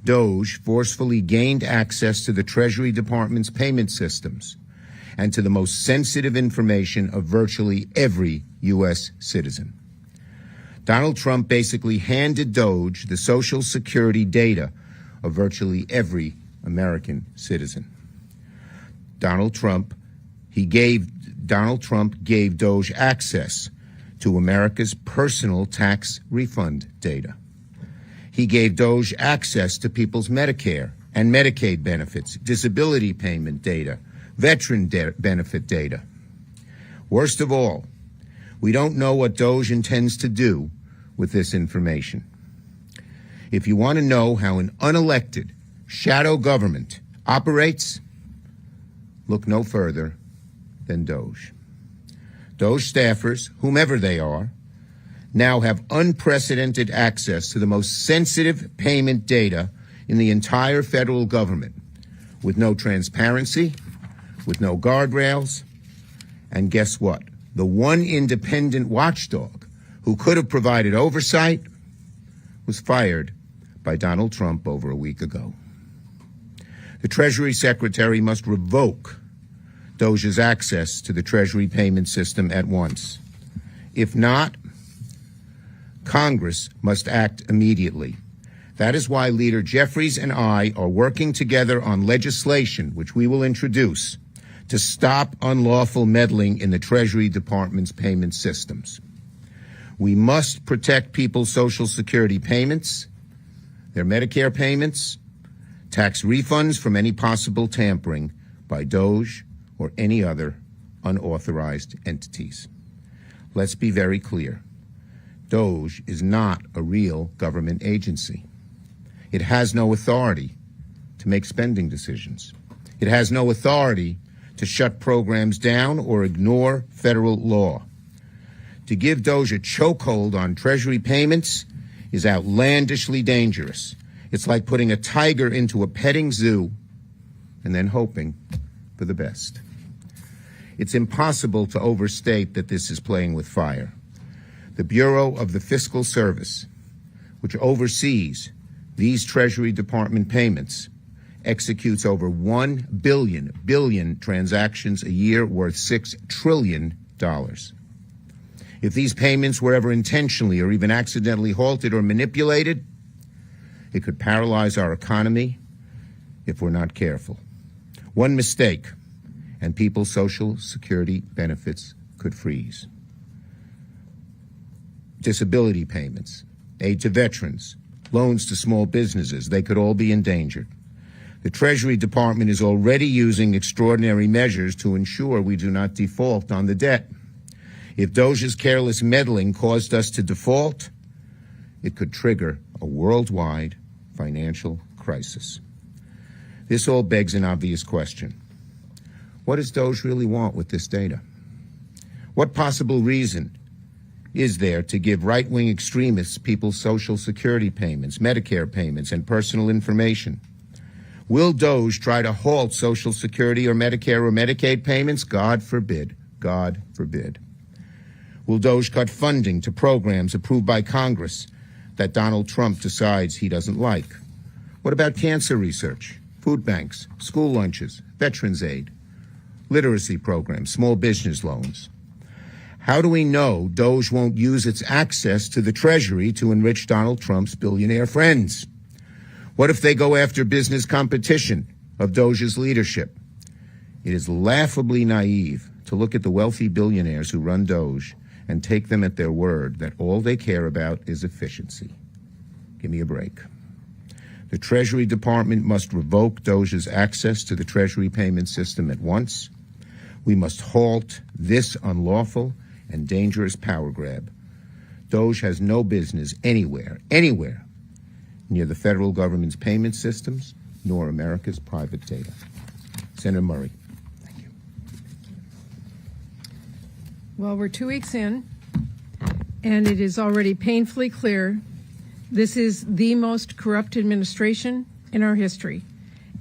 DOGE forcefully gained access to the Treasury Department's payment systems and to the most sensitive information of virtually every U.S. citizen. Donald Trump basically handed DOGE the Social Security data of virtually every American citizen. Donald Trump gave DOGE access to America's personal tax refund data. He gave DOGE access to people's Medicare and Medicaid benefits, disability payment data, veteran benefit data. Worst of all, we don't know what DOGE intends to do with this information. If you want to know how an unelected shadow government operates, look no further than DOGE. DOGE staffers, whomever they are, now have unprecedented access to the most sensitive payment data in the entire federal government, with no transparency, with no guardrails, and guess what? The one independent watchdog who could have provided oversight was fired by Donald Trump over a week ago. The Treasury Secretary must revoke DOGE's access to the Treasury payment system at once. If not, Congress must act immediately. That is why Leader Jeffries and I are working together on legislation, which we will introduce, to stop unlawful meddling in the Treasury Department's payment systems. We must protect people's Social Security payments, their Medicare payments, tax refunds from any possible tampering by DOGE or any other unauthorized entities. Let's be very clear. DOGE is not a real government agency. It has no authority to make spending decisions. It has no authority to shut programs down or ignore federal law. To give DOGE a chokehold on Treasury payments is outlandishly dangerous. It's like putting a tiger into a petting zoo and then hoping for the best. It's impossible to overstate that this is playing with fire. The Bureau of the Fiscal Service, which oversees these Treasury Department payments, executes over 1 billion transactions a year worth $6 trillion. If these payments were ever intentionally or even accidentally halted or manipulated, it could paralyze our economy if we're not careful. One mistake, and people's Social Security benefits could freeze. Disability payments, aid to veterans, loans to small businesses, they could all be endangered. The Treasury Department is already using extraordinary measures to ensure we do not default on the debt. If DOGE's careless meddling caused us to default, it could trigger a worldwide financial crisis. This all begs an obvious question. What does DOGE really want with this data? What possible reason is there to give right-wing extremists people's Social Security payments, Medicare payments, and personal information? Will DOGE try to halt Social Security or Medicare or Medicaid payments? God forbid. God forbid. Will DOGE cut funding to programs approved by Congress that Donald Trump decides he doesn't like? What about cancer research, food banks, school lunches, veterans aid, literacy programs, small business loans? How do we know DOGE won't use its access to the Treasury to enrich Donald Trump's billionaire friends? What if they go after business competition of DOGE's leadership? It is laughably naive to look at the wealthy billionaires who run DOGE and take them at their word that all they care about is efficiency. Give me a break. The Treasury Department must revoke DOGE's access to the Treasury payment system at once. We must halt this unlawful and dangerous power grab. DOGE has no business anywhere near the federal government's payment systems, nor America's private data. Senator Murray. Thank you. Well, we're 2 weeks in, and it is already painfully clear this is the most corrupt administration in our history,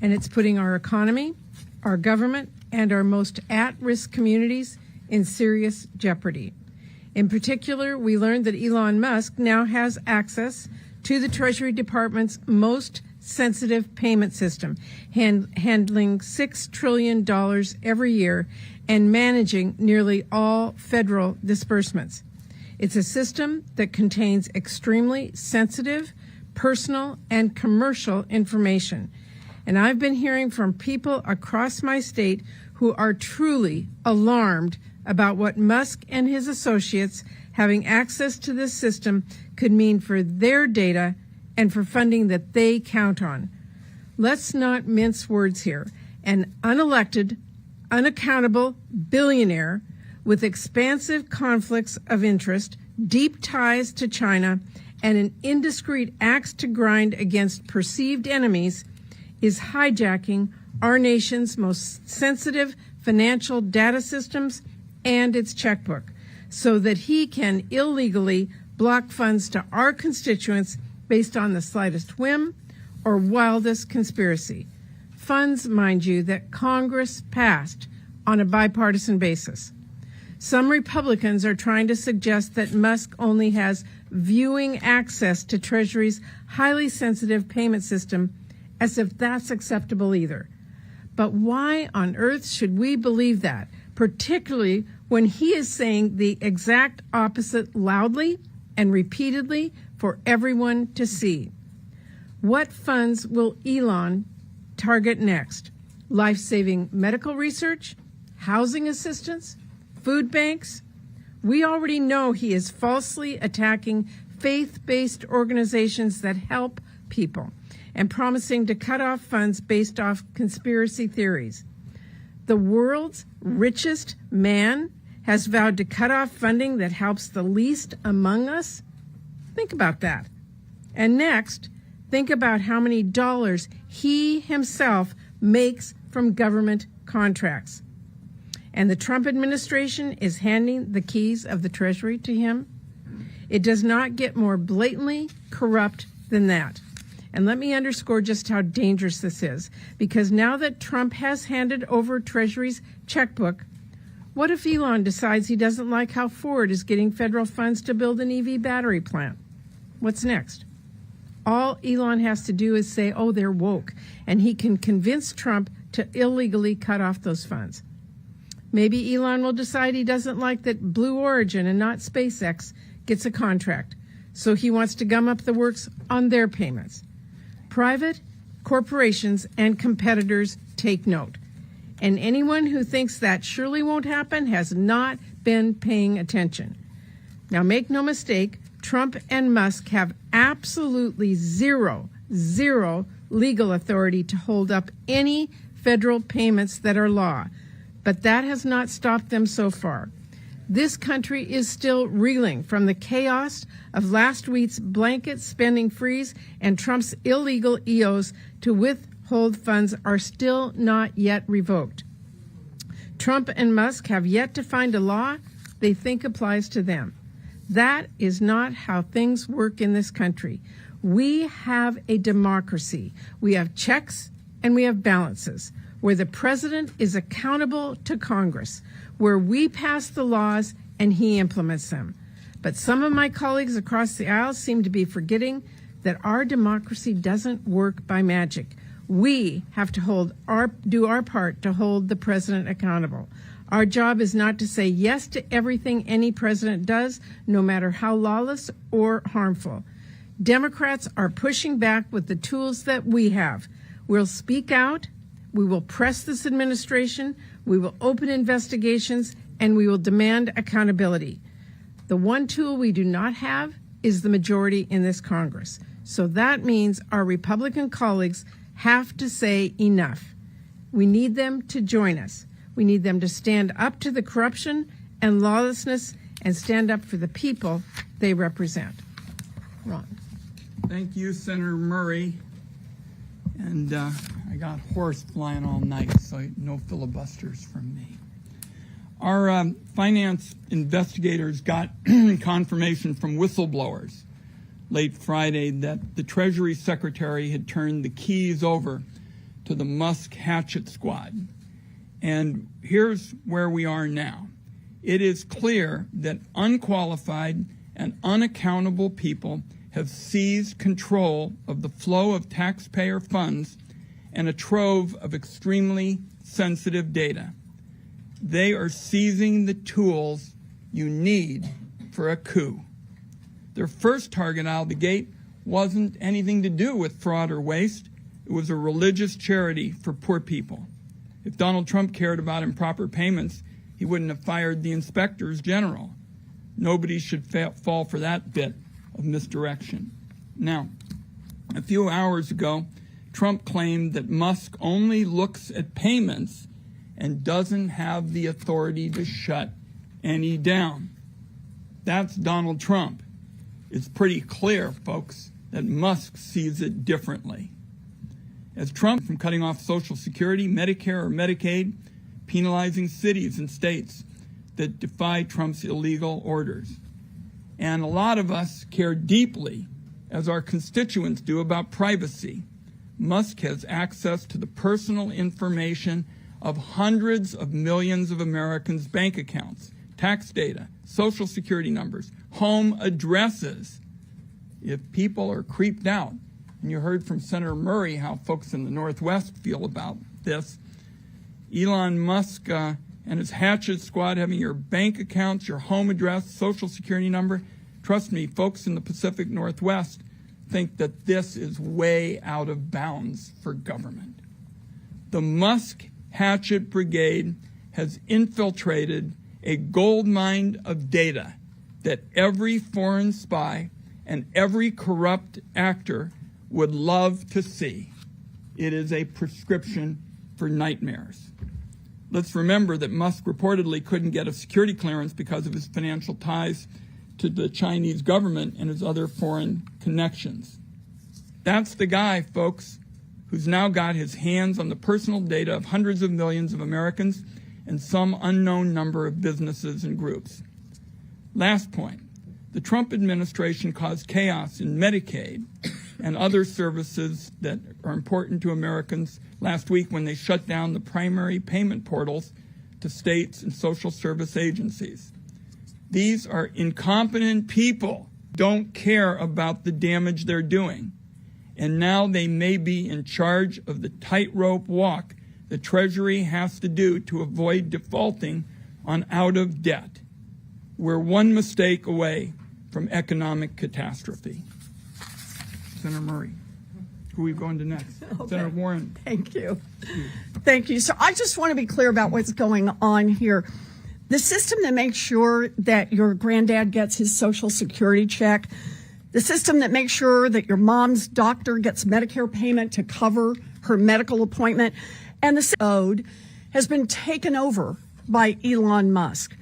and it's putting our economy, our government, and our most at-risk communities in serious jeopardy. In particular, we learned that Elon Musk now has access to the Treasury Department's most sensitive payment system, handling $6 trillion every year and managing nearly all federal disbursements. It's a system that contains extremely sensitive, personal, and commercial information. And I've been hearing from people across my state who are truly alarmed about what Musk and his associates having access to this system could mean for their data and for funding that they count on. Let's not mince words here. An unelected, unaccountable billionaire with expansive conflicts of interest, deep ties to China, and an indiscreet axe to grind against perceived enemies is hijacking our nation's most sensitive financial data systems and its checkbook so that he can illegally block funds to our constituents based on the slightest whim or wildest conspiracy. Funds, mind you, that Congress passed on a bipartisan basis. Some Republicans are trying to suggest that Musk only has viewing access to Treasury's highly sensitive payment system, as if that's acceptable either. But why on earth should we believe that, particularly when he is saying the exact opposite loudly and repeatedly for everyone to see? What funds will Elon target next? Life-saving medical research? Housing assistance? Food banks? We already know he is falsely attacking faith-based organizations that help people and promising to cut off funds based off conspiracy theories. The world's richest man has vowed to cut off funding that helps the least among us? Think about that. And next, think about how many dollars he himself makes from government contracts. And the Trump administration is handing the keys of the Treasury to him. It does not get more blatantly corrupt than that. And let me underscore just how dangerous this is, because now that Trump has handed over Treasury's checkbook, what if Elon decides he doesn't like how Ford is getting federal funds to build an EV battery plant? What's next? All Elon has to do is say, oh, they're woke, and he can convince Trump to illegally cut off those funds. Maybe Elon will decide he doesn't like that Blue Origin and not SpaceX gets a contract, so he wants to gum up the works on their payments. Private corporations and competitors take note. And anyone who thinks that surely won't happen has not been paying attention. Now, make no mistake, Trump and Musk have absolutely zero legal authority to hold up any federal payments that are law. But that has not stopped them so far. This country is still reeling from the chaos of last week's blanket spending freeze, and Trump's illegal EOs to withhold funds are still not yet revoked. Trump and Musk have yet to find a law they think applies to them. That is not how things work in this country. We have a democracy. We have checks and we have balances, where the president is accountable to Congress, where we pass the laws and he implements them. But some of my colleagues across the aisle seem to be forgetting that our democracy doesn't work by magic. We have to do our part to hold the president accountable. Our job is not to say yes to everything any president does, no matter how lawless or harmful. Democrats are pushing back with the tools that we have. We'll speak out. We will press this administration, we will open investigations, and we will demand accountability. The one tool we do not have is the majority in this Congress. So that means our Republican colleagues have to say enough. We need them to join us. We need them to stand up to the corruption and lawlessness and stand up for the people they represent. Ron. Thank you, Senator Murray. And I got horse flying all night, so no filibusters from me. Our finance investigators got confirmation from whistleblowers late Friday that the Treasury Secretary had turned the keys over to the Musk hatchet squad. And here's where we are now. It is clear that unqualified and unaccountable people have seized control of the flow of taxpayer funds and a trove of extremely sensitive data. They are seizing the tools you need for a coup. Their first target out of the gate wasn't anything to do with fraud or waste. It was a religious charity for poor people. If Donald Trump cared about improper payments, he wouldn't have fired the inspectors general. Nobody should fall for that bit of misdirection. Now, a few hours ago, Trump claimed that Musk only looks at payments and doesn't have the authority to shut any down. That's Donald Trump. It's pretty clear, folks, that Musk sees it differently. As Trump, from cutting off Social Security, Medicare, or Medicaid, penalizing cities and states that defy Trump's illegal orders. And a lot of us care deeply, as our constituents do, about privacy. Musk has access to the personal information of hundreds of millions of Americans' bank accounts, tax data, Social Security numbers, home addresses. If people are creeped out, and you heard from Senator Murray how folks in the Northwest feel about this, Elon Musk and his Hatchet Squad having your bank accounts, your home address, Social Security number, trust me, folks in the Pacific Northwest think that this is way out of bounds for government. The Musk Hatchet Brigade has infiltrated a gold mine of data that every foreign spy and every corrupt actor would love to see. It is a prescription for nightmares. Let's remember that Musk reportedly couldn't get a security clearance because of his financial ties to the Chinese government and his other foreign connections. That's the guy, folks, who's now got his hands on the personal data of hundreds of millions of Americans and some unknown number of businesses and groups. Last point, the Trump administration caused chaos in Medicaid and other services that are important to Americans last week when they shut down the primary payment portals to states and social service agencies. These are incompetent people, don't care about the damage they're doing. And now they may be in charge of the tightrope walk the Treasury has to do to avoid defaulting on out of debt. We're one mistake away from economic catastrophe. Senator Murray, who are we going to next? Okay. Senator Warren. Thank you. Thank you. So I just want to be clear about what's going on here. The system that makes sure that your granddad gets his Social Security check, the system that makes sure that your mom's doctor gets Medicare payment to cover her medical appointment, and the owed has been taken over by Elon Musk.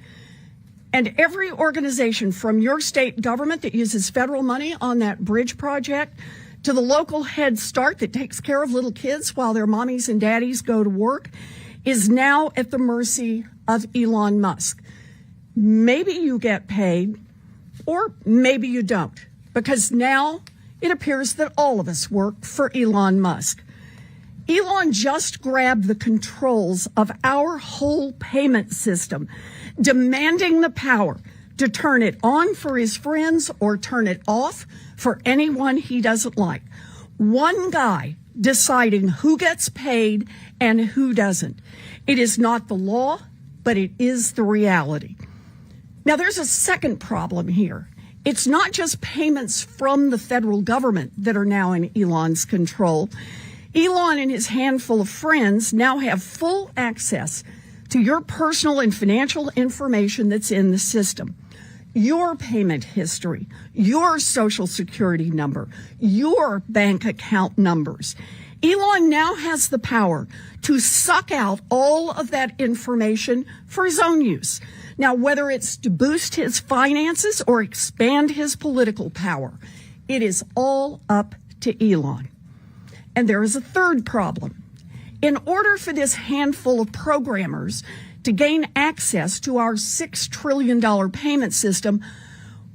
And every organization from your state government that uses federal money on that bridge project to the local Head Start that takes care of little kids while their mommies and daddies go to work is now at the mercy of Elon Musk. Maybe you get paid or maybe you don't, because now it appears that all of us work for Elon Musk. Elon just grabbed the controls of our whole payment system, demanding the power to turn it on for his friends or turn it off for anyone he doesn't like. One guy deciding who gets paid and who doesn't. It is not the law, but it is the reality. Now, there's a second problem here. It's not just payments from the federal government that are now in Elon's control. Elon and his handful of friends now have full access to your personal and financial information that's in the system. Your payment history, your Social Security number, your bank account numbers. Elon now has the power to suck out all of that information for his own use. Now, whether it's to boost his finances or expand his political power, it is all up to Elon. And there is a third problem. In order for this handful of programmers to gain access to our $6 trillion payment system,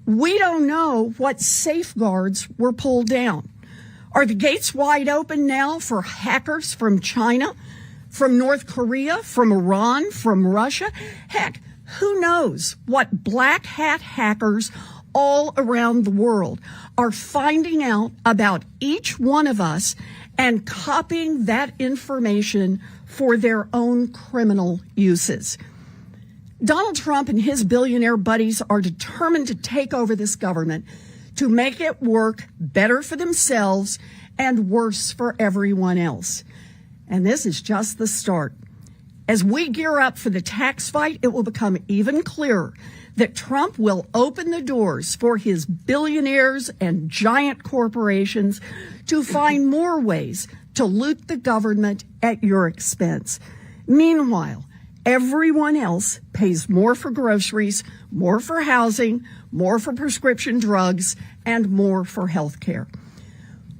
we don't know what safeguards were pulled down. Are the gates wide open now for hackers from China, from North Korea, from Iran, from Russia? Heck, who knows what black hat hackers all around the world are finding out about each one of us and copying that information for their own criminal uses. Donald Trump and his billionaire buddies are determined to take over this government to make it work better for themselves and worse for everyone else. And this is just the start. As we gear up for the tax fight, it will become even clearer that Trump will open the doors for his billionaires and giant corporations to find more ways to loot the government at your expense. Meanwhile, everyone else pays more for groceries, more for housing, more for prescription drugs, and more for health care.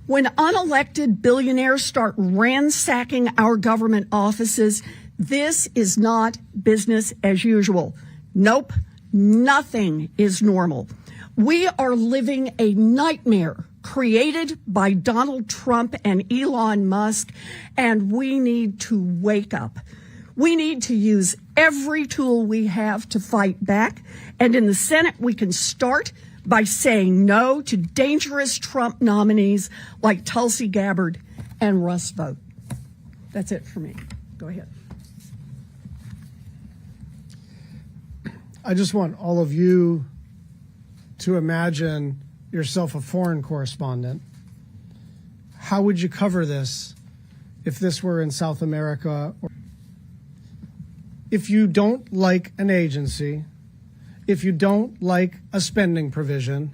When unelected billionaires start ransacking our government offices, this is not business as usual. Nope, nothing is normal. We are living a nightmare created by Donald Trump and Elon Musk, and we need to wake up. We need to use every tool we have to fight back, and in the Senate, we can start by saying no to dangerous Trump nominees like Tulsi Gabbard and Russ Vought. That's it for me. Go ahead. I just want all of you to imagine yourself a foreign correspondent. How would you cover this if this were in South America? If you don't like an agency, if you don't like a spending provision,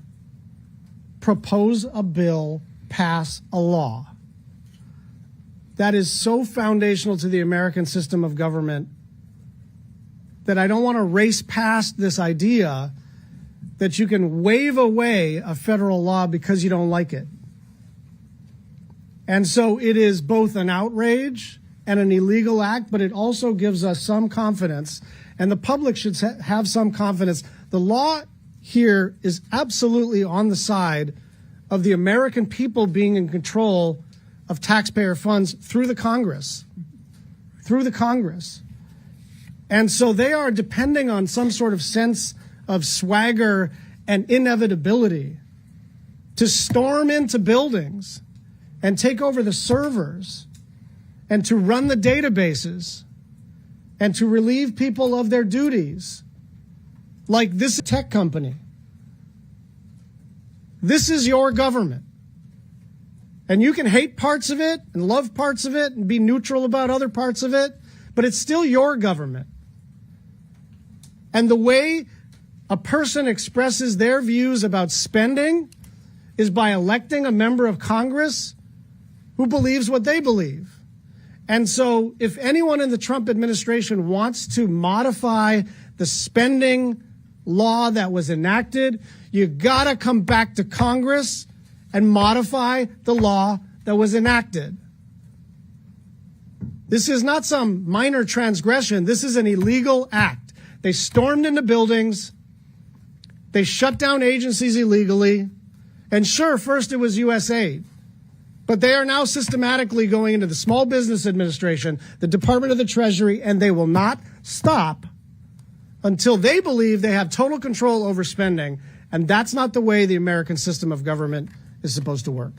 propose a bill, pass a law. That is so foundational to the American system of government that I don't want to race past this idea that you can wave away a federal law because you don't like it. And so it is both an outrage and an illegal act, but it also gives us some confidence, and the public should have some confidence. The law here is absolutely on the side of the American people being in control of taxpayer funds through the Congress. Through the Congress. And so they are depending on some sort of sense of swagger and inevitability to storm into buildings and take over the servers and to run the databases and to relieve people of their duties, like this tech company. This is your government. And you can hate parts of it and love parts of it and be neutral about other parts of it, but it's still your government. And the way a person expresses their views about spending is by electing a member of Congress who believes what they believe. And so if anyone in the Trump administration wants to modify the spending law that was enacted, you gotta come back to Congress and modify the law that was enacted. This is not some minor transgression. This is an illegal act. They stormed into buildings. They shut down agencies illegally. And sure, first it was USAID. But they are now systematically going into the Small Business Administration, the Department of the Treasury, and they will not stop until they believe they have total control over spending. And that's not the way the American system of government is supposed to work.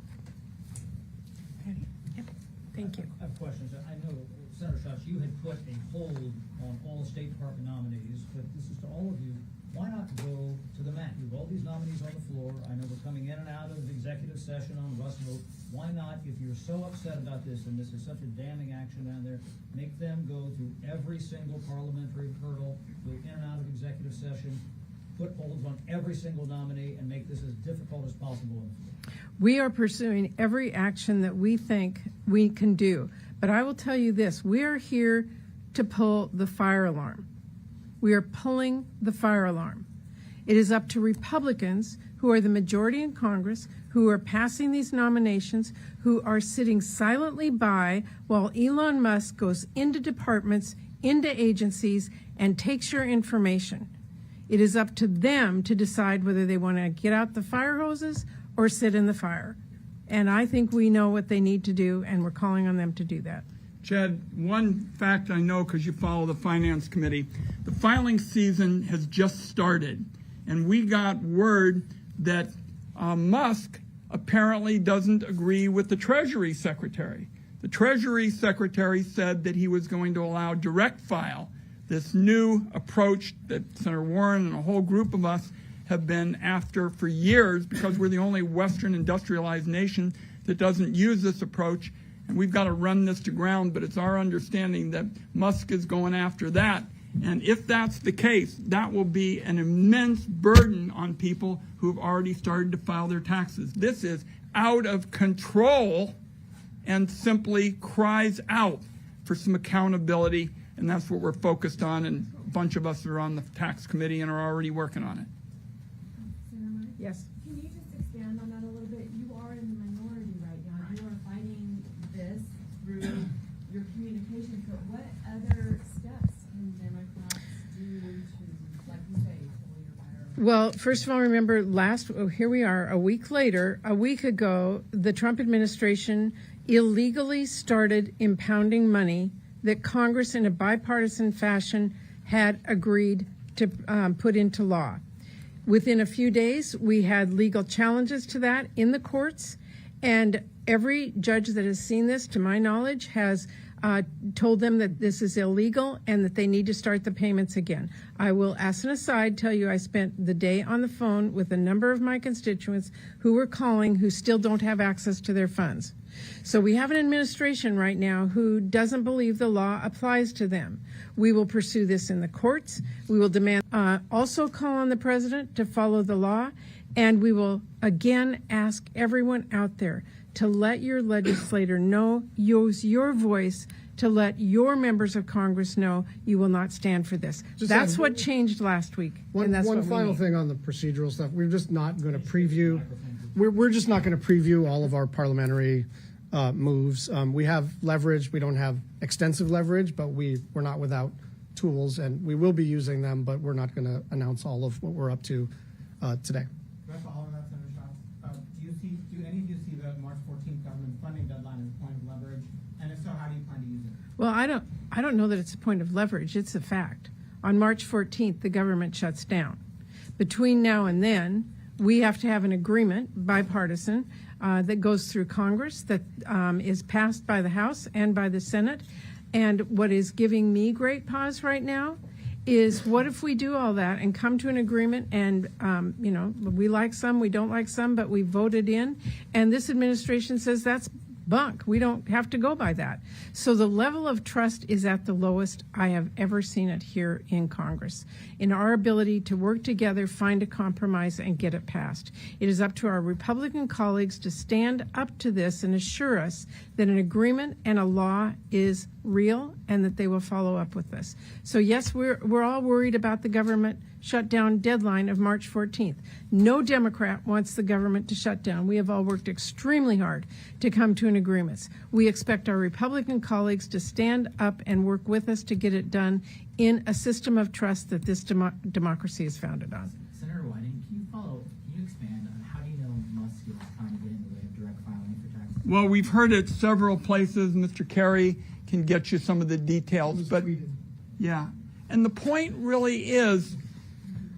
Thank you. I have questions. I know, Senator Schatz, you had put a hold on all State Department nominees, but this is to all of you. Why not go to the mat? You have all these nominees on the floor. I know we're coming in and out of executive session on Russ Vought. Why not, if you're so upset about this, and this is such a damning action down there, make them go through every single parliamentary hurdle, go in and out of executive session, put holds on every single nominee, and make this as difficult as possible. We are pursuing every action that we think we can do. But I will tell you this, we are here to pull the fire alarm. We are pulling the fire alarm. It is up to Republicans, who are the majority in Congress, who are passing these nominations, who are sitting silently by while Elon Musk goes into departments, into agencies, and takes your information. It is up to them to decide whether they want to get out the fire hoses or sit in the fire. And I think we know what they need to do, and we're calling on them to do that. Chad, one fact I know because you follow the Finance Committee, the filing season has just started. and we got word that Musk apparently doesn't agree with the Treasury Secretary. The Treasury Secretary said that he was going to allow direct file, this new approach that Senator Warren and a whole group of us have been after for years, because we're the only Western industrialized nation that doesn't use this approach, and we've got to run this to ground. But it's our understanding that Musk is going after that. And if that's the case, that will be an immense burden on people who have already started to file their taxes. This is out of control and simply cries out for some accountability, and that's what we're focused on, and a bunch of us are on the tax committee and are already working on it. Yes. Can you just expand on that a little bit? You are in the minority right now. You are fighting this through your communications, but what other steps can Democrats do to, like you say, pull your fire? Well, first of all, remember here we are, a week later, a week ago, the Trump administration illegally started impounding money that Congress in a bipartisan fashion had agreed to put into law. Within a few days, we had legal challenges to that in the courts, and every judge that has seen this, to my knowledge, has told them that this is illegal and that they need to start the payments again. I will, as an aside, tell you I spent the day on the phone with a number of my constituents who were calling who still don't have access to their funds. So we have an administration right now who doesn't believe the law applies to them. We will pursue this in the courts. We will demand, also call on the president to follow the law. And we will again ask everyone out there to let your legislator know, use your voice to let your members of Congress know you will not stand for this. That's what changed last week. One final thing on the procedural stuff. We're just not going to preview. We're just not going to preview all of our parliamentary moves. We have leverage. We don't have extensive leverage, but we're not without tools, and we will be using them, but we're not going to announce all of what we're up to today. Can I follow that, Senator Strauss? Do any of you see the March 14th government funding deadline as a point of leverage? And if so, how do you plan to use it? Well, I don't know that it's a point of leverage. It's a fact. On March 14th, the government shuts down. Between now and then, we have to have an agreement, bipartisan, that goes through Congress, that is passed by the House and by the Senate. And what is giving me great pause right now is, what if we do all that and come to an agreement and, we like some, we don't like some, but we voted in, and this administration says that's bunk. We don't have to go by that. So the level of trust is at the lowest I have ever seen it here in Congress, in our ability to work together, find a compromise, and get it passed. It is up to our Republican colleagues to stand up to this and assure us that an agreement and a law is real and that they will follow up with this. So yes, we're all worried about the government shutdown deadline of March 14th. No Democrat wants the government to shut down. We have all worked extremely hard to come to an agreement. We expect our Republican colleagues to stand up and work with us to get it done in a system of trust that this democracy is founded on. Senator Wyden, can you expand on how do you know Musk is trying to get in the way of direct filing for taxes? Well, we've heard it several places. Mr. Kerry can get you some of the details, but yeah. And the point really is,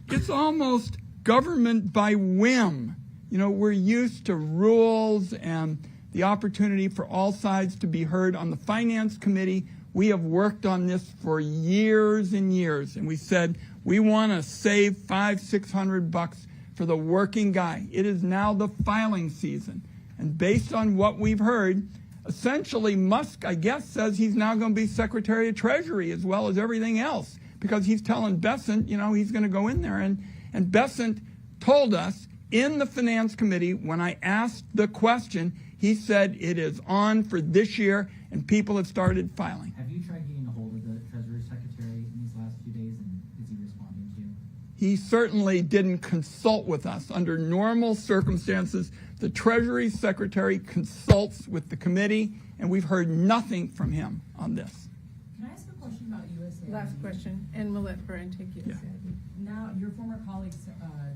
it's almost government by whim. You know, we're used to rules and the opportunity for all sides to be heard. On the Finance Committee, we have worked on this for years and years, and we said we want to save $500-600 for the working guy. It is now the filing season, and based on what we've heard, essentially Musk, I guess, says he's now going to be Secretary of Treasury as well as everything else, because he's telling Bessent, he's going to go in there. And Bessent told us in the Finance Committee, when I asked the question, he said it is on for this year, and people have started filing. Have you tried getting a hold of the Treasury Secretary in these last few days, and is he responding to you? He certainly didn't consult with us. Under normal circumstances, the Treasury Secretary consults with the committee, and we've heard nothing from him on this. Can I ask a question about USAID? Last question, and we'll let Brian take you. Yeah. Now, your former colleague,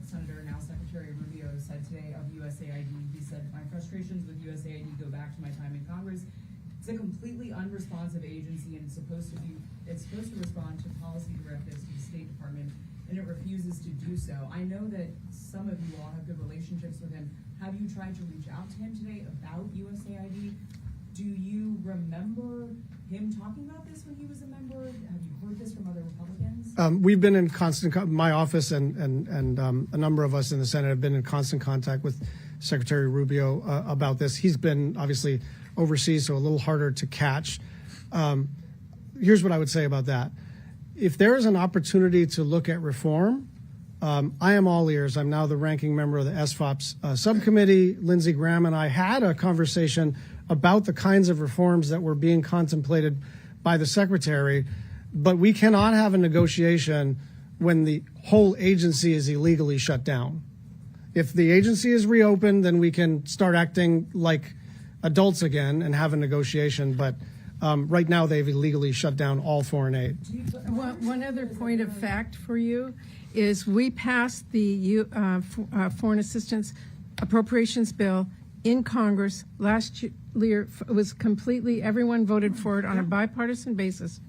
Senator, now Secretary Rubio, said today of USAID, he said, my frustrations with USAID go back to my time in Congress. It's a completely unresponsive agency, and it's supposed to respond to policy directives from the State Department and it refuses to do so. I know that some of you all have good relationships with him. Have you tried to reach out to him today about USAID? Do you remember him talking about this when he was a member? Have you heard this from other Republicans? We've been in my office and a number of us in the Senate have been in constant contact with Secretary Rubio about this. He's been obviously overseas, so a little harder to catch. Here's what I would say about that. If there is an opportunity to look at reform, I am all ears. I'm now the ranking member of the SFOPS subcommittee. Lindsey Graham and I had a conversation about the kinds of reforms that were being contemplated by the secretary, but we cannot have a negotiation when the whole agency is illegally shut down. If the agency is reopened, then we can start acting like adults again and have a negotiation, but right now they've illegally shut down all foreign aid. One other point of fact for you is we passed the foreign assistance appropriations bill in Congress last year. It was completely, everyone voted for it on a bipartisan basis.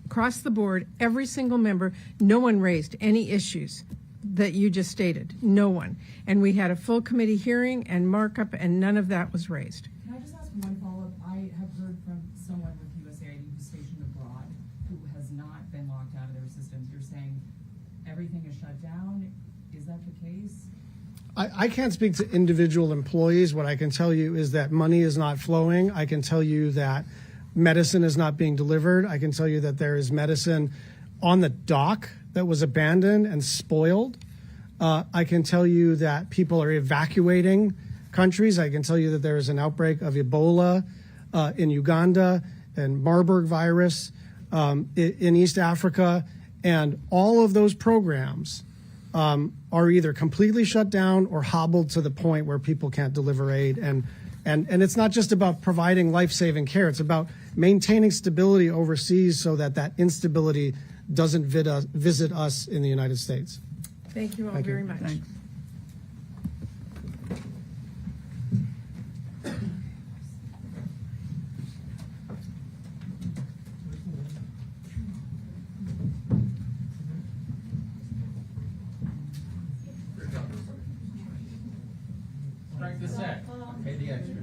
Across the board, every single member, no one raised any issues that you just stated. No one. And we had a full committee hearing and markup, and none of that was raised. Can I just ask one follow-up? I have heard from someone with USAID who's stationed abroad who has not been locked out of their systems. You're saying everything is shut down. Is that the case? I can't speak to individual employees. What I can tell you is that money is not flowing. I can tell you that medicine is not being delivered. I can tell you that there is medicine on the dock that was abandoned and spoiled. I can tell you that people are evacuating countries. I can tell you that there is an outbreak of Ebola in Uganda and Marburg virus in East Africa. And all of those programs are either completely shut down or hobbled to the point where people can't deliver aid. And it's not just about providing life-saving care. It's about maintaining stability overseas so that that instability doesn't visit us in the United States. Thank you all very much. Thanks. Strike the set. Pay the extra.